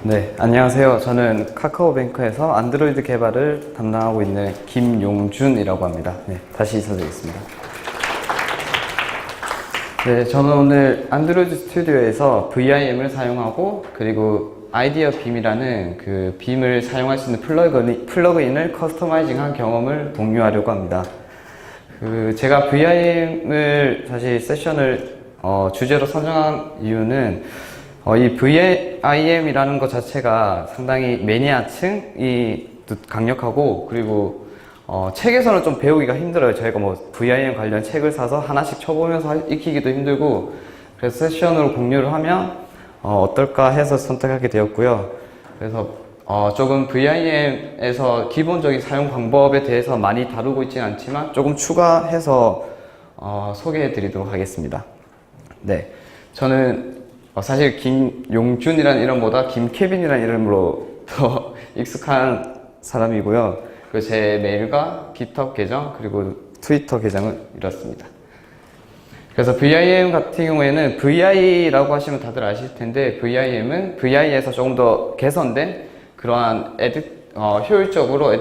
네, 안녕하세요. 저는 카카오뱅크에서 안드로이드 개발을 담당하고 있는 김용준이라고 합니다. 네, 다시 인사드리겠습니다. 네, 저는 오늘 안드로이드 스튜디오에서 VIM을 사용하고 그리고 아이디어 빔이라는 그 빔을 사용할 수 있는 플러그인을 커스터마이징한 경험을 공유하려고 합니다. 제가 VIM을 사실 세션을 주제로 선정한 이유는 이 VIM이라는 것 자체가 상당히 매니아층이 강력하고 그리고 책에서는 좀 배우기가 힘들어요. 저희가 뭐 VIM 관련 책을 사서 하나씩 쳐보면서 익히기도 힘들고 그래서 세션으로 공유를 하면 어떨까 해서 선택하게 되었고요. 그래서 조금 VIM에서 기본적인 사용 방법에 대해서 많이 다루고 있지는 않지만 조금 추가해서 소개해 드리도록 하겠습니다. 네, 저는 사실 김용준이라는 이름보다 김케빈이라는 이름으로 더 익숙한 사람이고요. 그리고 제 메일과 깃허브 계정 그리고 트위터 계정은 이렇습니다. 그래서 VIM 같은 경우에는 VI라고 하시면 다들 아실 텐데 VIM은 VI에서 조금 더 개선된 그러한 효율적으로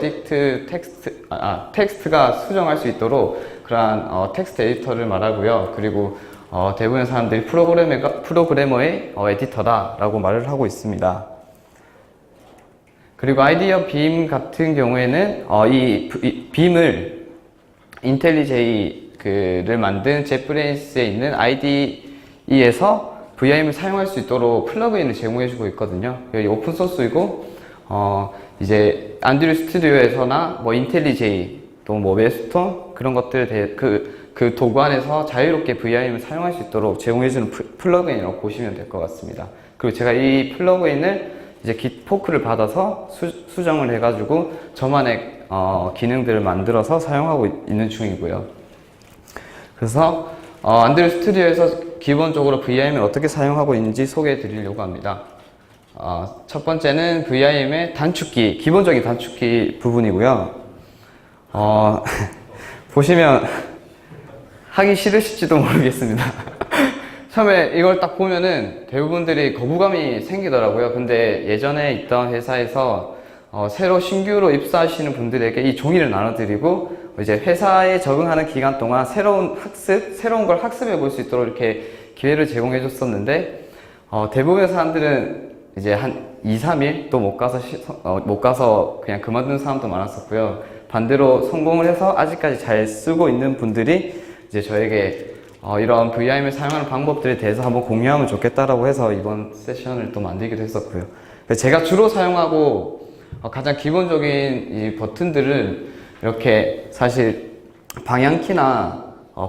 텍스트가 수정할 수 있도록 그러한 텍스트 에디터를 말하고요. 그리고 대부분의 사람들이 프로그래머의 에디터다 라고 말을 하고 있습니다. 그리고 아이디어 빔 같은 경우에는 이 빔을 인텔리제이를 만든 젯브레인스에 있는 IDE에서 VIM을 사용할 수 있도록 플러그인을 제공해주고 있거든요. 여기 오픈소스이고 이제 안드로이드 스튜디오에서나 뭐 인텔리제이 또 뭐 웹스톤 그런 것들 그 도구 안에서 자유롭게 VIM을 사용할 수 있도록 제공해주는 플러그인이라고 보시면 될 것 같습니다. 그리고 제가 이 플러그인을 이제 깃 포크를 받아서 수정을 해가지고 저만의 기능들을 만들어서 사용하고 있는 중이고요. 그래서 안드로이드 스튜디오에서 기본적으로 VIM을 어떻게 사용하고 있는지 소개해 드리려고 합니다. 첫 번째는 VIM의 단축키, 기본적인 단축키 부분이고요. 보시면 하기 싫으실지도 모르겠습니다. 처음에 이걸 딱 보면은 대부분들이 거부감이 생기더라고요. 근데 예전에 있던 회사에서 새로 신규로 입사하시는 분들에게 이 종이를 나눠드리고 이제 회사에 적응하는 기간 동안 새로운 걸 학습해 볼 수 있도록 이렇게 기회를 제공해 줬었는데 대부분의 사람들은 이제 한 2, 3일 또 못 가서 그냥 그만두는 사람도 많았었고요. 반대로 성공을 해서 아직까지 잘 쓰고 있는 분들이 이제 저에게 이런 VIM을 사용하는 방법들에 대해서 한번 공유하면 좋겠다라고 해서 이번 세션을 또 만들기도 했었고요. 제가 주로 사용하고 가장 기본적인 이 버튼들은 이렇게 사실 방향키나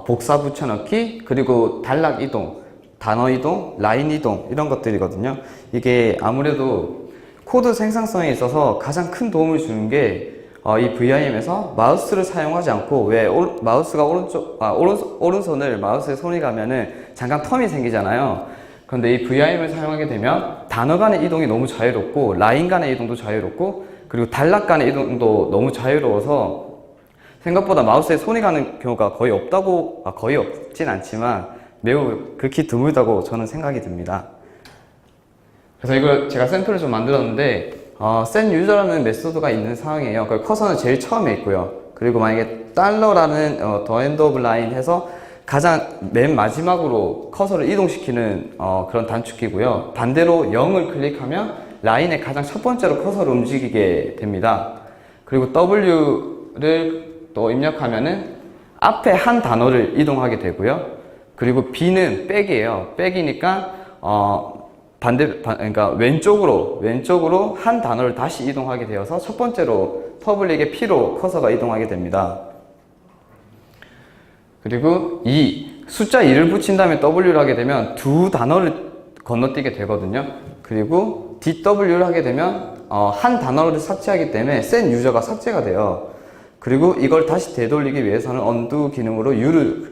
복사 붙여넣기 그리고 단락 이동, 단어 이동, 라인 이동 이런 것들이거든요. 이게 아무래도 코드 생산성에 있어서 가장 큰 도움을 주는 게 이 VIM에서 마우스를 사용하지 않고 왜 마우스가 오른손을 마우스에 손이 가면은 잠깐 텀이 생기잖아요. 그런데 이 VIM을 사용하게 되면 단어 간의 이동이 너무 자유롭고 라인 간의 이동도 자유롭고 그리고 단락 간의 이동도 너무 자유로워서 생각보다 마우스에 손이 가는 경우가 거의 없진 않지만 매우 극히 드물다고 저는 생각이 듭니다. 그래서 이걸 제가 샘플을 좀 만들었는데 set user라는 메소드가 있는 상황이에요. 그 커서는 제일 처음에 있고요. 그리고 만약에 달러라는 the end of line 해서 가장 맨 마지막으로 커서를 이동시키는 그런 단축키고요. 반대로 0을 클릭하면 라인의 가장 첫 번째로 커서를 움직이게 됩니다. 그리고 W를 또 입력하면은 앞에 한 단어를 이동하게 되고요. 그리고 B는 백이에요. 백이니까 그러니까 왼쪽으로 한 단어를 다시 이동하게 되어서 첫 번째로 퍼블릭의 P로 커서가 이동하게 됩니다. 그리고 숫자 2를 붙인 다음에 W를 하게 되면 두 단어를 건너뛰게 되거든요. 그리고 DW를 하게 되면 한 단어를 삭제하기 때문에 set user가 삭제가 돼요. 그리고 이걸 다시 되돌리기 위해서는 undo 기능으로 U를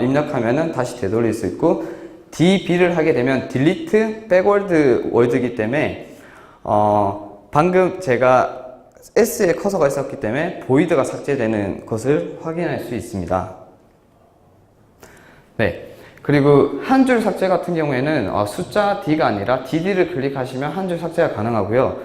입력하면은 다시 되돌릴 수 있고 DB를 하게 되면 delete backward word이기 때문에 방금 제가 S에 커서가 있었기 때문에 void가 삭제되는 것을 확인할 수 있습니다. 네, 그리고 한 줄 삭제 같은 경우에는 숫자 D가 아니라 DD를 클릭하시면 한 줄 삭제가 가능하고요.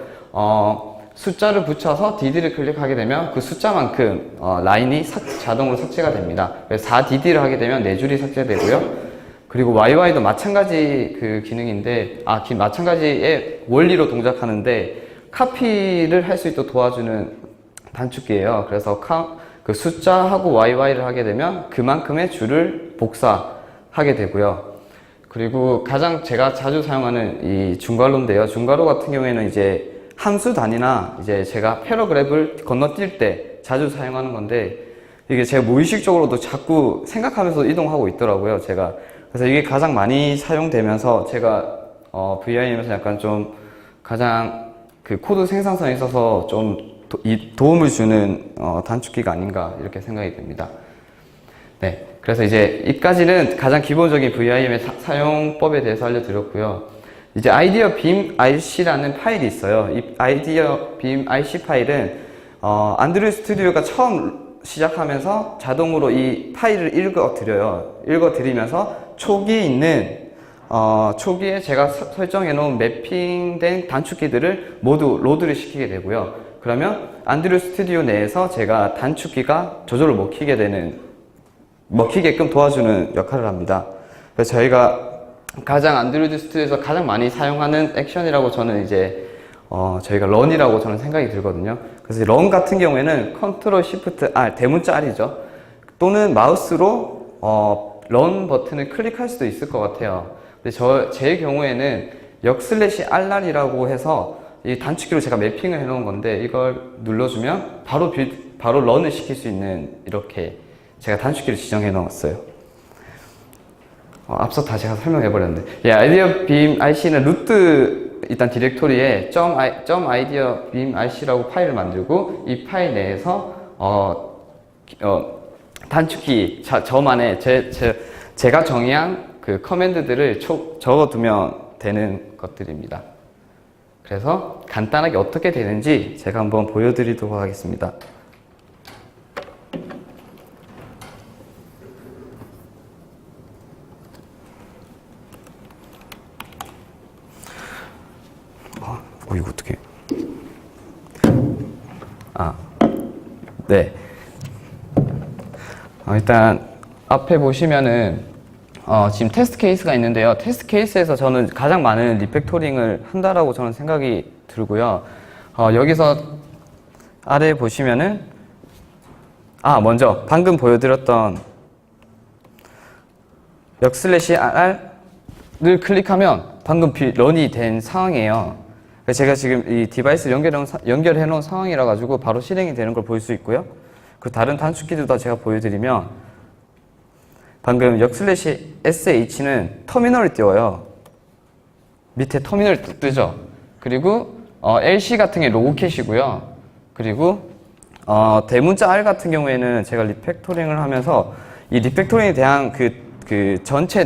숫자를 붙여서 DD를 클릭하게 되면 그 숫자만큼 라인이 자동으로 삭제가 됩니다. 그래서 4DD를 하게 되면 4줄이 삭제되고요. 그리고 YY도 마찬가지 그 기능인데, 마찬가지의 원리로 동작하는데 카피를 할 수 있도록 도와주는 단축키예요. 그래서 그 숫자하고 YY를 하게 되면 그만큼의 줄을 복사하게 되고요. 그리고 가장 제가 자주 사용하는 이 중괄호인데요. 중괄호 같은 경우에는 이제 함수 단위나 이제 제가 패러그래프를 건너뛸 때 자주 사용하는 건데, 이게 제가 무의식적으로도 자꾸 생각하면서 이동하고 있더라고요, 제가. 그래서 이게 가장 많이 사용되면서 제가 VIM에서 약간 좀 가장 그 코드 생산성에 있어서 좀 도움을 주는 단축키가 아닌가 이렇게 생각이 듭니다. 네, 그래서 이제 이까지는 가장 기본적인 VIM의 사용법에 대해서 알려드렸고요. 이제 아이디어 빔 RC라는 파일이 있어요. 이 아이디어 빔 RC 파일은 안드로이드 스튜디오가 처음 시작하면서 자동으로 이 파일을 읽어드리면서 초기에 있는 초기에 제가 설정해 놓은 매핑된 단축키들을 모두 로드를 시키게 되고요. 그러면 안드로이드 스튜디오 내에서 제가 단축키가 저절로 먹히게끔 도와주는 역할을 합니다. 그래서 저희가 가장 안드로이드 스튜디오에서 가장 많이 사용하는 액션이라고 저는 이제 저희가 런이라고 저는 생각이 들거든요. 그래서 런 같은 경우에는 컨트롤 시프트 R, 대문자 R이죠. 또는 마우스로 런 버튼을 클릭할 수도 있을 것 같아요. 근데 제 경우에는 역/R이라고 해서 이 단축키로 제가 매핑을 해 놓은 건데, 이걸 눌러주면 바로 런을 시킬 수 있는, 이렇게 제가 단축키를 지정해 놓았어요. 앞서 다시 설명해 버렸는데, 아이디어 빔 RC는 루트 일단 디렉토리에 .idea 빔 RC라고 파일을 만들고, 이 파일 내에서 단축키 저만의 제가 정의한 그 커맨드들을 적어두면 되는 것들입니다. 그래서 간단하게 어떻게 되는지 제가 한번 보여드리도록 하겠습니다. 이거 어떻게? 네. 일단 앞에 보시면은 지금 테스트 케이스가 있는데요. 테스트 케이스에서 저는 가장 많은 리팩토링을 한다라고 저는 생각이 들고요. 여기서 아래 보시면은 먼저 방금 보여드렸던 역/R을 클릭하면 방금 런이 된 상황이에요. 제가 지금 이 디바이스를 연결해 놓은 상황이라 가지고 바로 실행이 되는 걸 볼 수 있고요. 그 다른 단축키도 다 제가 보여드리면, 방금 역/SH는 터미널을 띄워요. 밑에 터미널 뜨죠. 그리고 LC 같은 게 로그캣이고요. 그리고 대문자 R 같은 경우에는 제가 리팩토링을 하면서 이 리팩토링에 대한 그 전체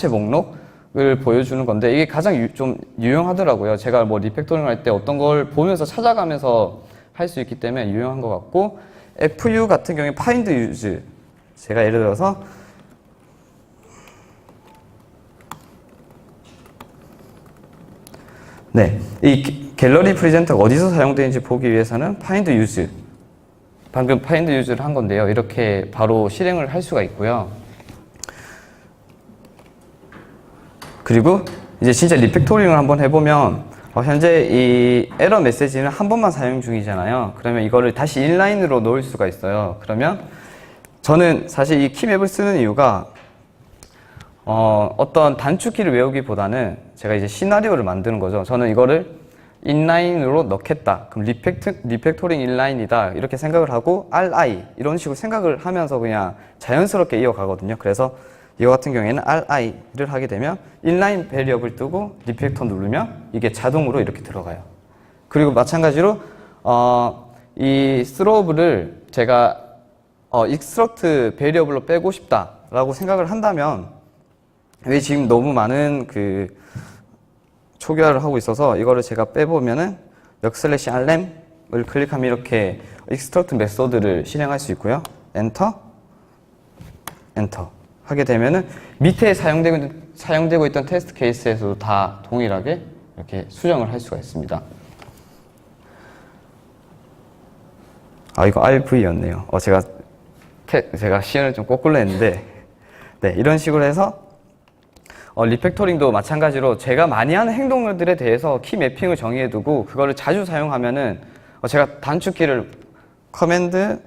목록을 보여주는 건데, 이게 가장 좀 유용하더라고요. 제가 뭐 리팩토링 할 때 어떤 걸 보면서 찾아가면서 할 수 있기 때문에 유용한 것 같고, FU 같은 경우에 find use, 제가 예를 들어서 이 갤러리 프레젠터가 어디서 사용되는지 보기 위해서는 find use, 방금 find use를 한 건데요. 이렇게 바로 실행을 할 수가 있고요. 그리고 이제 진짜 리팩토링을 한번 해보면, 현재 이 에러 메시지는 한 번만 사용 중이잖아요. 그러면 이거를 다시 인라인으로 넣을 수가 있어요. 그러면 저는 사실 이 키맵을 쓰는 이유가 어떤 단축키를 외우기보다는 제가 이제 시나리오를 만드는 거죠. 저는 이거를 인라인으로 넣겠다. 그럼 리팩토링 인라인이다. 이렇게 생각을 하고 RI 이런 식으로 생각을 하면서 그냥 자연스럽게 이어가거든요. 그래서 이거 같은 경우에는 RI를 하게 되면 인라인 베리어블 뜨고 리팩터 누르면 이게 자동으로 이렇게 들어가요. 그리고 마찬가지로 이 스로브를 제가 익스트럭트 베리어블로 빼고 싶다라고 생각을 한다면, 왜 지금 너무 많은 그 초기화를 하고 있어서 이거를 제가 빼보면은 역/rlam을 클릭하면 이렇게 익스트럭트 메소드를 실행할 수 있고요. 엔터 하게 되면은 밑에 사용되고 있던 테스트 케이스에서도 다 동일하게 이렇게 수정을 할 수가 있습니다. 이거 RV였네요. 제가 시연을 좀 거꾸로 했는데, 네, 이런 식으로 해서 리팩토링도 마찬가지로 제가 많이 하는 행동들에 대해서 키 매핑을 정의해두고 그거를 자주 사용하면은 제가 단축키를 커맨드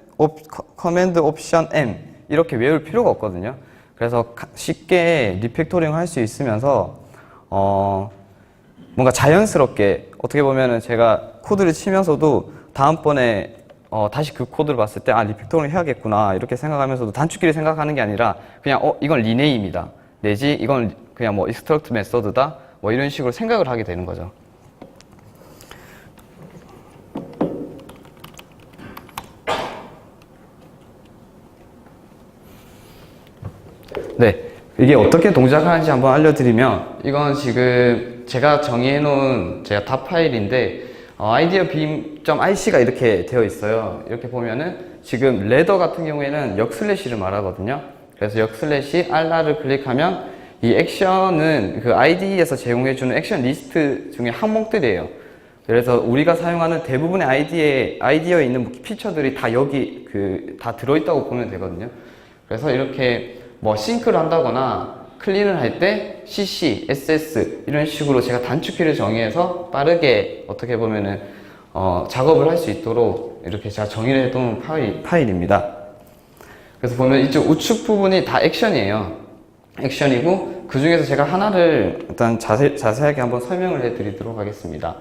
옵션 M 이렇게 외울 필요가 없거든요. 그래서 쉽게 리팩토링을 할 수 있으면서 뭔가 자연스럽게 어떻게 보면은 제가 코드를 치면서도 다음번에 다시 그 코드를 봤을 때 리팩토링 해야겠구나 이렇게 생각하면서도 단축키를 생각하는 게 아니라 그냥 이건 리네임이다 내지 이건 그냥 뭐 extract 메서드다 뭐 이런 식으로 생각을 하게 되는 거죠. 네, 이게 어떻게 동작하는지 한번 알려드리면 이건 지금 제가 정의해 놓은 제가 탑 파일인데 아이디어 beam.ic가 이렇게 되어 있어요. 이렇게 보면은 지금 레더 같은 경우에는 역슬래시를 말하거든요. 그래서 역슬래시 알라를 클릭하면 이 액션은 그 IDE에서 제공해주는 액션 리스트 중에 항목들이에요. 그래서 우리가 사용하는 대부분의 아이디어에 있는 피처들이 다 여기 다 들어있다고 보면 되거든요. 그래서 이렇게 뭐 싱크를 한다거나 클린을 할 때 CC, SS 이런 식으로 제가 단축키를 정의해서 빠르게 어떻게 보면은 작업을 할 수 있도록 이렇게 제가 정의를 해둔 파일입니다. 그래서 보면 이쪽 우측 부분이 다 액션이에요. 액션이고 그 중에서 제가 하나를 일단 자세하게 한번 설명을 해드리도록 하겠습니다.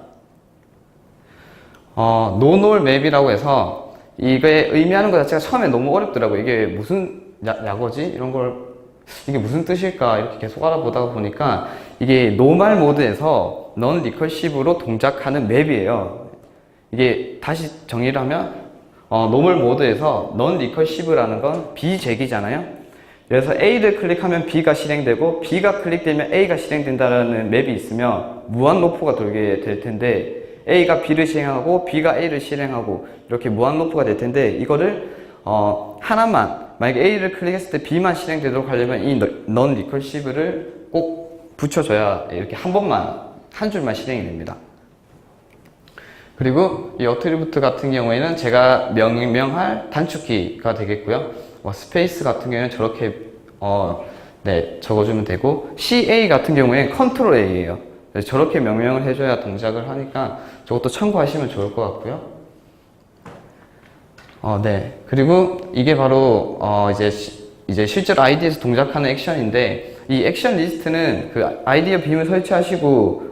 노놀 맵이라고 해서 이게 의미하는 것 자체가 처음에 너무 어렵더라고요. 이게 무슨 약어지? 이런 걸 이게 무슨 뜻일까 이렇게 계속 알아보다가 보니까 이게 노멀 모드에서 넌 리커시브로 동작하는 맵이에요. 이게 다시 정의를 하면 노멀 모드에서 넌 리커시브라는 건 비재기잖아요. 그래서 A를 클릭하면 B가 실행되고 B가 클릭되면 A가 실행된다는 맵이 있으면 무한 로프가 돌게 될 텐데 A가 B를 실행하고 B가 A를 실행하고 이렇게 무한 로프가 될 텐데 이거를 하나만 만약에 A를 클릭했을 때 B만 실행되도록 하려면 이 non recursive를 꼭 붙여줘야 이렇게 한 줄만 실행이 됩니다. 그리고 이 어트리뷰트 같은 경우에는 제가 명명할 단축키가 되겠고요. 스페이스 같은 경우에는 저렇게 적어주면 되고 CA 같은 경우에는 컨트롤 A예요. 저렇게 명명을 해줘야 동작을 하니까 저것도 참고하시면 좋을 것 같고요. 네. 그리고 이게 바로 이제 실제로 ID에서 동작하는 액션인데 이 액션 리스트는 그 아이디어 빔을 설치하시고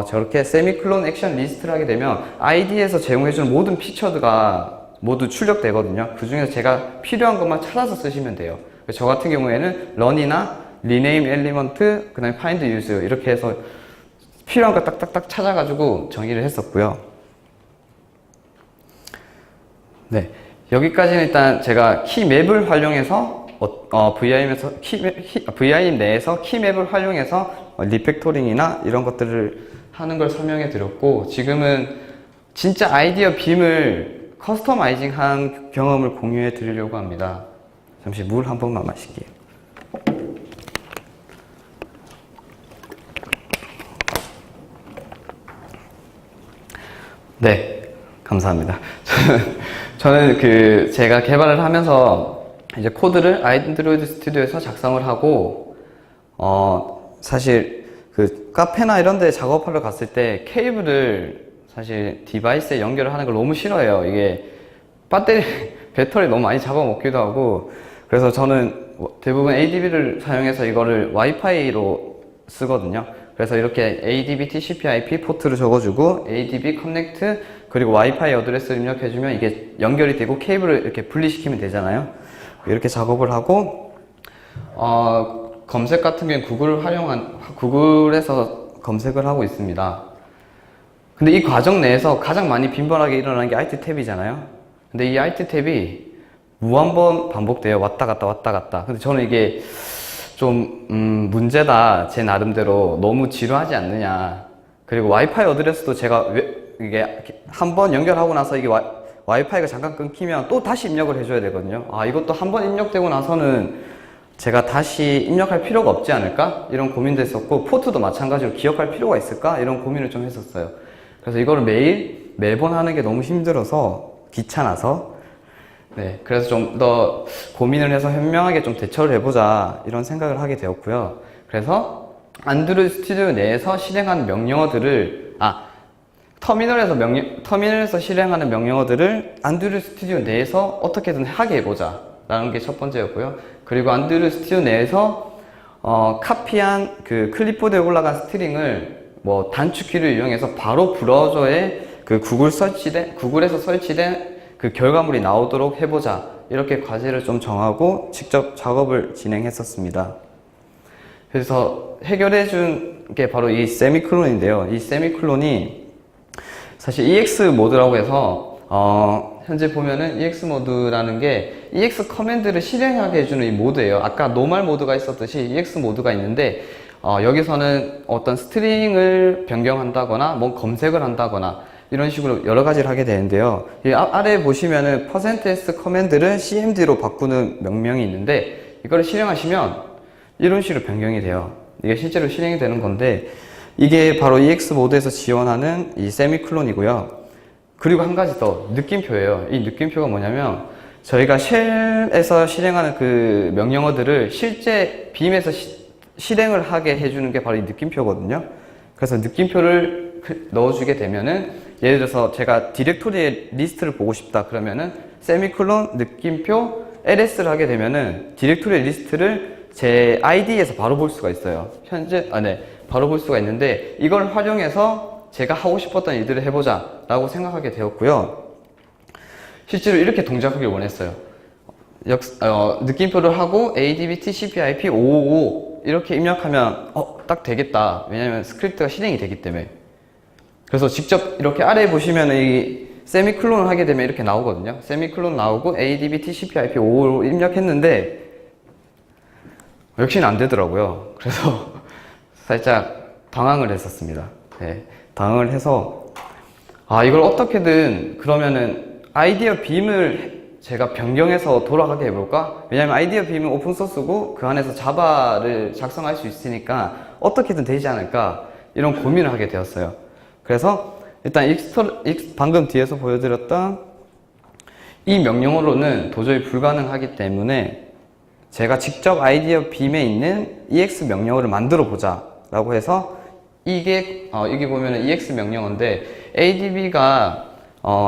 저렇게 세미클론 액션 리스트를 하게 되면 ID에서 제공해주는 모든 피처드가 모두 출력되거든요. 그 중에서 제가 필요한 것만 찾아서 쓰시면 돼요. 저 같은 경우에는 run이나 rename element, 그 다음에 find use 이렇게 해서 필요한 거 딱딱딱 찾아가지고 정의를 했었고요. 네. 여기까지는 일단 제가 키맵을 활용해서 VIM 내에서 키맵을 활용해서 리팩토링이나 이런 것들을 하는 걸 설명해 드렸고 지금은 진짜 아이디어 빔을 커스터마이징 한 경험을 공유해 드리려고 합니다. 잠시 물 한 번만 마실게요. 네, 감사합니다. 저는 제가 개발을 하면서 이제 코드를 아인드로이드 스튜디오에서 작성을 하고 사실 카페나 이런 데 작업하러 갔을 때 케이블을 사실 디바이스에 연결을 하는 걸 너무 싫어해요. 이게 배터리 너무 많이 잡아먹기도 하고 그래서 저는 대부분 ADB를 사용해서 이거를 와이파이로 쓰거든요. 그래서 이렇게 ADB TCP/IP 포트를 적어주고 ADB 커넥트 그리고 와이파이 어드레스를 입력해주면 이게 연결이 되고 케이블을 이렇게 분리시키면 되잖아요. 이렇게 작업을 하고 검색 같은 경우는 구글에서 검색을 하고 있습니다. 근데 이 과정 내에서 가장 많이 빈번하게 일어나는 게 Alt 탭이잖아요. 근데 이 Alt 탭이 무한번 반복돼요. 왔다 갔다 왔다 갔다. 근데 저는 이게 좀 문제다. 제 나름대로 너무 지루하지 않느냐. 그리고 와이파이 어드레스도 제가 이게 한번 연결하고 나서 이게 와이파이가 잠깐 끊기면 또 다시 입력을 해줘야 되거든요. 이것도 한번 입력되고 나서는 제가 다시 입력할 필요가 없지 않을까? 이런 고민도 했었고, 포트도 마찬가지로 기억할 필요가 있을까? 이런 고민을 좀 했었어요. 그래서 이거를 매번 하는 게 너무 힘들어서, 귀찮아서, 네, 그래서 좀 더 고민을 해서 현명하게 좀 대처를 해보자, 이런 생각을 하게 되었고요. 그래서 안드로이드 스튜디오 내에서 실행하는 명령어들을, 터미널에서 실행하는 명령어들을 안드로이드 스튜디오 내에서 어떻게든 하게 해보자, 라는 게 첫 번째였고요. 그리고 안드로이드 스튜디오 내에서 카피한 그 클립보드에 올라간 스트링을 뭐 단축키를 이용해서 바로 브라우저에 그 구글에서 설치된 그 결과물이 나오도록 해보자, 이렇게 과제를 좀 정하고 직접 작업을 진행했었습니다. 그래서 해결해 준 게 바로 이 세미클론인데요. 이 세미클론이 사실 EX 모드라고 해서 현재 보면은 EX 모드라는 게 EX 커맨드를 실행하게 해주는 이 모드예요. 아까 노멀 모드가 있었듯이 EX 모드가 있는데 여기서는 어떤 스트링을 변경한다거나 뭐 검색을 한다거나 이런 식으로 여러 가지를 하게 되는데요. 이 아래에 보시면은 %s 커맨드를 cmd로 바꾸는 명령이 있는데 이거를 실행하시면 이런 식으로 변경이 돼요. 이게 실제로 실행이 되는 건데 이게 바로 EX 모드에서 지원하는 이 세미클론이고요. 그리고 한 가지 더, 느낌표예요. 이 느낌표가 뭐냐면 저희가 쉘에서 실행하는 그 명령어들을 실제 빔에서 실행을 하게 해주는 게 바로 이 느낌표거든요. 그래서 느낌표를 넣어주게 되면은 예를 들어서 제가 디렉토리의 리스트를 보고 싶다 그러면은 세미클론 느낌표 ls를 하게 되면은 디렉토리의 리스트를 제 ID에서 바로 볼 수가 있어요. 바로 볼 수가 있는데 이걸 활용해서 제가 하고 싶었던 일들을 해보자 라고 생각하게 되었고요. 실제로 이렇게 동작하길 원했어요. 느낌표를 하고 ADB TCP/IP 555 이렇게 입력하면 딱 되겠다. 왜냐면 스크립트가 실행이 되기 때문에. 그래서 직접 이렇게 아래에 보시면 이 세미클론을 하게 되면 이렇게 나오거든요. 세미클론 나오고 ADB TCP/IP 555 입력했는데 역시는 안 되더라고요. 그래서 살짝 당황을 했었습니다. 네, 당황을 해서 이걸 어떻게든 그러면은 아이디어 빔을 제가 변경해서 돌아가게 해볼까? 왜냐면 아이디어 빔은 오픈소스고 그 안에서 자바를 작성할 수 있으니까 어떻게든 되지 않을까 이런 고민을 하게 되었어요. 그래서 일단 방금 뒤에서 보여드렸던 이 명령어로는 도저히 불가능하기 때문에 제가 직접 아이디어 빔에 있는 EX 명령어를 만들어 보자 라고 해서 이게 보면은 EX 명령어인데 ADB가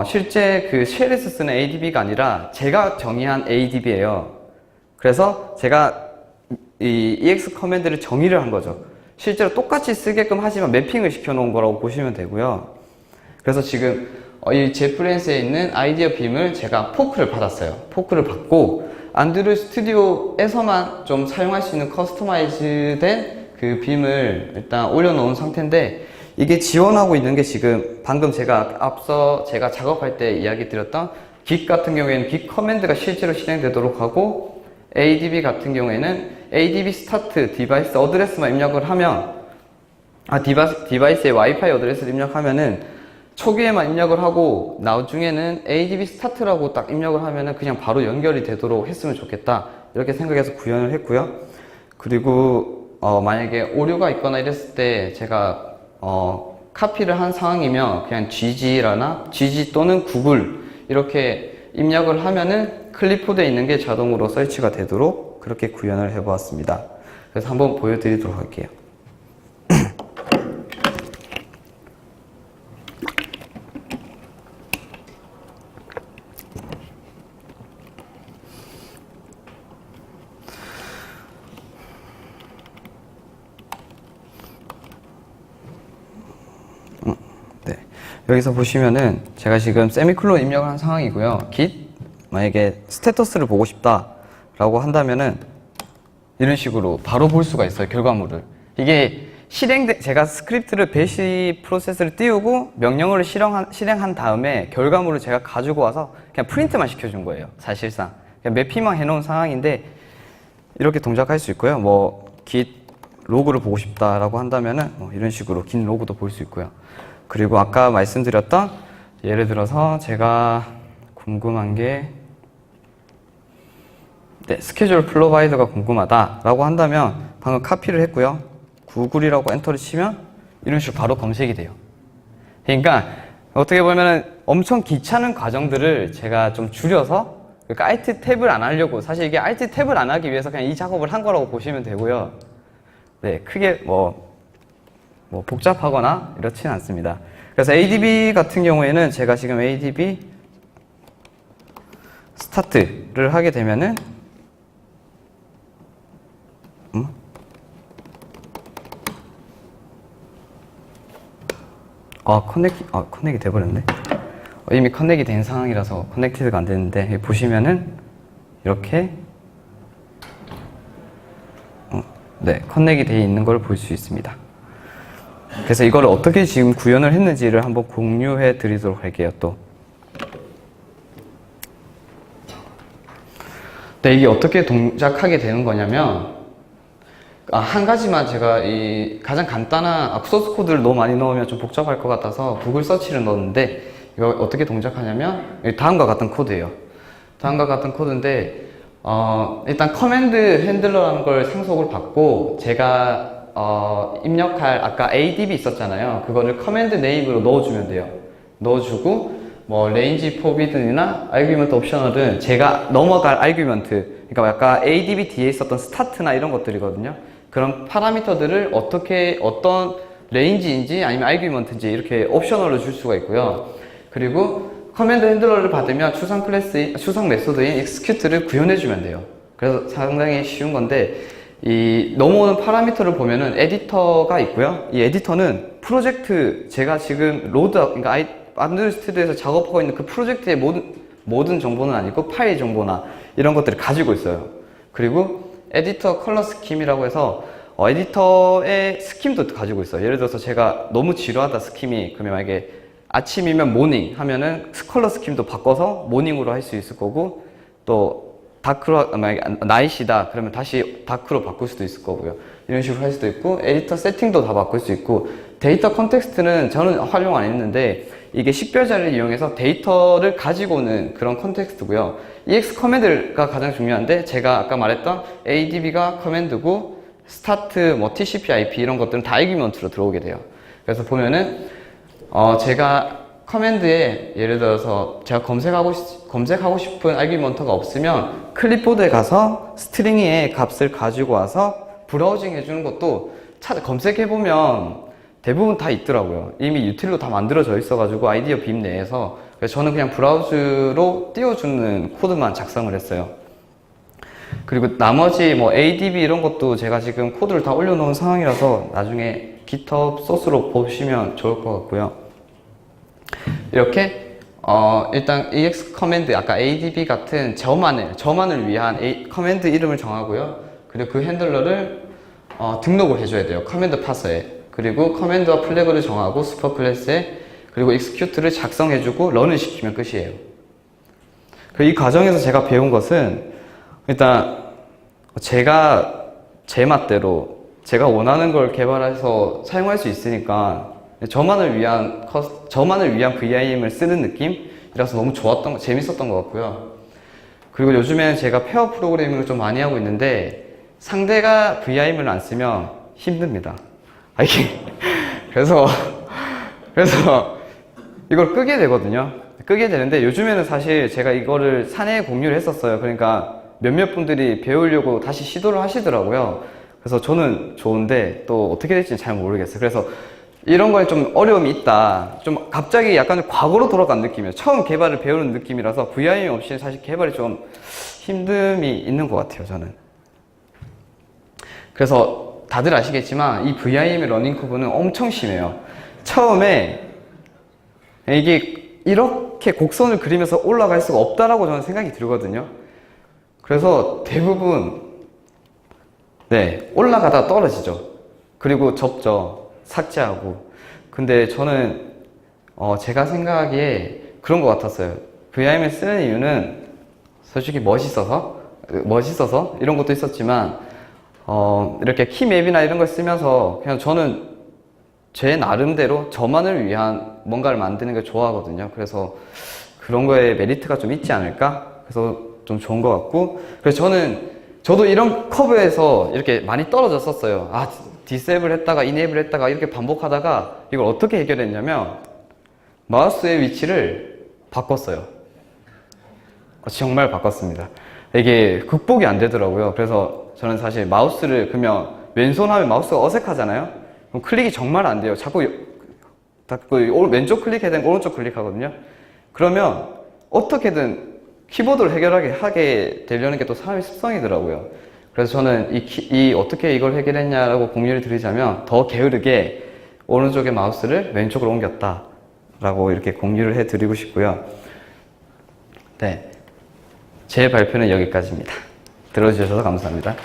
실제 그 쉘에서 쓰는 ADB가 아니라 제가 정의한 ADB예요. 그래서 제가 이 EX 커맨드를 정의를 한 거죠. 실제로 똑같이 쓰게끔 하지만 매핑을 시켜 놓은 거라고 보시면 되고요. 그래서 지금 이 제프렌스에 있는 아이디어 빔을 제가 포크를 받았어요. 포크를 받고 안드로이드 스튜디오에서만 좀 사용할 수 있는 커스터마이즈된 그 빔을 일단 올려놓은 상태인데 이게 지원하고 있는 게 지금 방금 앞서 제가 작업할 때 이야기 드렸던 git 같은 경우에는 git 커맨드가 실제로 실행되도록 하고 ADB 같은 경우에는 ADB start 디바이스 어드레스만 입력을 하면 디바이스의 와이파이 어드레스를 입력하면은 초기에만 입력을 하고 나중에는 ADB start라고 딱 입력을 하면은 그냥 바로 연결이 되도록 했으면 좋겠다 이렇게 생각해서 구현을 했고요. 그리고 만약에 오류가 있거나 이랬을 때 제가 카피를 한 상황이면 그냥 GG 또는 구글 이렇게 입력을 하면은 클립보드에 있는 게 자동으로 설치가 되도록 그렇게 구현을 해보았습니다. 그래서 한번 보여드리도록 할게요. 여기서 보시면은 제가 지금 세미클론 입력을 한 상황이고요. git 만약에 스테터스를 보고 싶다 라고 한다면은 이런 식으로 바로 볼 수가 있어요. 결과물을. 이게 제가 스크립트를 배시 프로세스를 띄우고 명령어를 실행한 다음에 결과물을 제가 가지고 와서 그냥 프린트만 시켜준 거예요. 사실상 그냥 매핑만 해놓은 상황인데 이렇게 동작할 수 있고요. 뭐 git 로그를 보고 싶다라고 한다면은 이런 식으로 git 로그도 볼 수 있고요. 그리고 아까 말씀드렸던 예를 들어서 제가 궁금한 게 네, 스케줄 프로바이더가 궁금하다라고 한다면 방금 카피를 했고요. 구글이라고 엔터를 치면 이런 식으로 바로 검색이 돼요. 그러니까 어떻게 보면 엄청 귀찮은 과정들을 제가 좀 줄여서 그러니까 Alt 탭을 안 하려고, 사실 이게 Alt 탭을 안 하기 위해서 그냥 이 작업을 한 거라고 보시면 되고요. 네, 크게 뭐 복잡하거나 이렇지는 않습니다. 그래서 ADB 같은 경우에는 제가 지금 ADB 스타트를 하게 되면은 커넥이 돼버렸네. 이미 커넥이 된 상황이라서 커넥티드가 안 되는데, 보시면은 이렇게 네, 커넥이 되어 있는 걸 볼 수 있습니다. 그래서 이걸 어떻게 지금 구현을 했는지를 한번 공유해 드리도록 할게요. 또 네, 이게 어떻게 동작하게 되는 거냐면, 한 가지만 제가 이 가장 간단한 소스 코드를 너무 많이 넣으면 좀 복잡할 것 같아서 구글 서치를 넣었는데, 이거 어떻게 동작하냐면 다음과 같은 코드예요. 다음과 같은 코드인데, 일단 커맨드 핸들러라는 걸 상속을 받고, 제가 입력할 아까 ADB 있었잖아요. 그거를 커맨드 네임으로 넣어주면 돼요. 넣어주고 뭐 레인지 포비든이나 아규먼트 옵셔널은 제가 넘어갈 아규먼트, 그러니까 아까 ADB 뒤에 있었던 스타트나 이런 것들이거든요. 그런 파라미터들을 어떤 레인지인지 아니면 아규먼트인지 이렇게 옵셔널로 줄 수가 있고요. 그리고 커맨드 핸들러를 받으면 추상 메소드인 execute를 구현해주면 돼요. 그래서 상당히 쉬운 건데, 이 넘어오는 파라미터를 보면은 에디터가 있고요. 이 에디터는 프로젝트, 제가 지금 그러니까 안드로이드 스튜디오에서 작업하고 있는 그 프로젝트의 모든 정보는 아니고 파일 정보나 이런 것들을 가지고 있어요. 그리고 에디터 컬러 스킴이라고 해서 에디터의 스킴도 가지고 있어요. 예를 들어서 제가 너무 지루하다 스킴이, 그러면 만약에 아침이면 모닝 하면은 컬러 스킴도 바꿔서 모닝으로 할 수 있을 거고, 또 다크로, 만약에 나이시다 그러면 다시 다크로 바꿀 수도 있을 거고요. 이런 식으로 할 수도 있고, 에디터 세팅도 다 바꿀 수 있고, 데이터 컨텍스트는 저는 활용 안 했는데, 이게 식별자를 이용해서 데이터를 가지고 오는 그런 컨텍스트고요. EX 커맨드가 가장 중요한데, 제가 아까 말했던 ADB가 커맨드고, 스타트, TCP/IP 이런 것들은 다 아규먼트로 들어오게 돼요. 그래서 보면은 제가 커맨드에 예를 들어서 제가 검색하고 싶은 아규먼트가 없으면 클립보드에 가서 스트링의 값을 가지고 와서 브라우징 해주는 것도 검색해보면 대부분 다 있더라고요. 이미 유틸로 다 만들어져 있어가지고 아이디어 빔 내에서. 그래서 저는 그냥 브라우즈로 띄워주는 코드만 작성을 했어요. 그리고 나머지 ADB 이런 것도 제가 지금 코드를 다 올려놓은 상황이라서 나중에 GitHub 소스로 보시면 좋을 것 같고요. 이렇게 일단 EX 커맨드, 아까 ADB 같은 저만을 위한 커맨드 이름을 정하고요. 그리고 그 핸들러를 등록을 해줘야 돼요. 커맨드 파서에. 그리고 커맨드와 플래그를 정하고 슈퍼 클래스에, 그리고 execute를 작성해주고 런을 시키면 끝이에요. 이 과정에서 제가 배운 것은, 일단 제가 제 맛대로 제가 원하는 걸 개발해서 사용할 수 있으니까 저만을 위한 VIM을 쓰는 느낌이라서 너무 재밌었던 것 같고요. 그리고 요즘에는 제가 페어 프로그래밍을 좀 많이 하고 있는데, 상대가 VIM을 안 쓰면 힘듭니다. 그래서 이걸 끄게 되거든요. 끄게 되는데, 요즘에는 사실 제가 이거를 사내에 공유를 했었어요. 그러니까 몇몇 분들이 배우려고 다시 시도를 하시더라고요. 그래서 저는 좋은데 또 어떻게 될지는 잘 모르겠어요. 그래서 이런 거에 좀 어려움이 있다. 좀 갑자기 약간 과거로 돌아간 느낌이에요. 처음 개발을 배우는 느낌이라서 VIM 없이 사실 개발이 좀 힘듦이 있는 것 같아요, 저는. 그래서 다들 아시겠지만 이 VIM의 러닝 커브는 엄청 심해요. 처음에 이게 이렇게 곡선을 그리면서 올라갈 수가 없다라고 저는 생각이 들거든요. 그래서 대부분 올라가다 떨어지죠. 그리고 접죠. 삭제하고. 근데 저는 제가 생각하기에 그런 것 같았어요. VIM을 쓰는 이유는 솔직히 멋있어서 이런 것도 있었지만, 이렇게 키맵이나 이런 걸 쓰면서 그냥 저는 제 나름대로 저만을 위한 뭔가를 만드는 걸 좋아하거든요. 그래서 그런 거에 메리트가 좀 있지 않을까? 그래서 좀 좋은 것 같고, 그래서 저도 이런 커브에서 이렇게 많이 떨어졌었어요. 아, 디세이블 했다가 이네이블 했다가 이렇게 반복하다가 이걸 어떻게 해결했냐면 마우스의 위치를 바꿨어요. 정말 바꿨습니다. 이게 극복이 안 되더라고요. 그래서 저는 사실 마우스를 그러면 왼손 하면 마우스가 어색하잖아요. 그럼 클릭이 정말 안 돼요. 자꾸 왼쪽 클릭해야 되는 오른쪽 클릭하거든요. 그러면 어떻게든 키보드를 하게 되려는 게 또 사람의 습성이더라고요. 그래서 저는 어떻게 이걸 해결했냐라고 공유를 드리자면 더 게으르게 오른쪽의 마우스를 왼쪽으로 옮겼다 라고 이렇게 공유를 해 드리고 싶고요. 네. 제 발표는 여기까지입니다. 들어주셔서 감사합니다.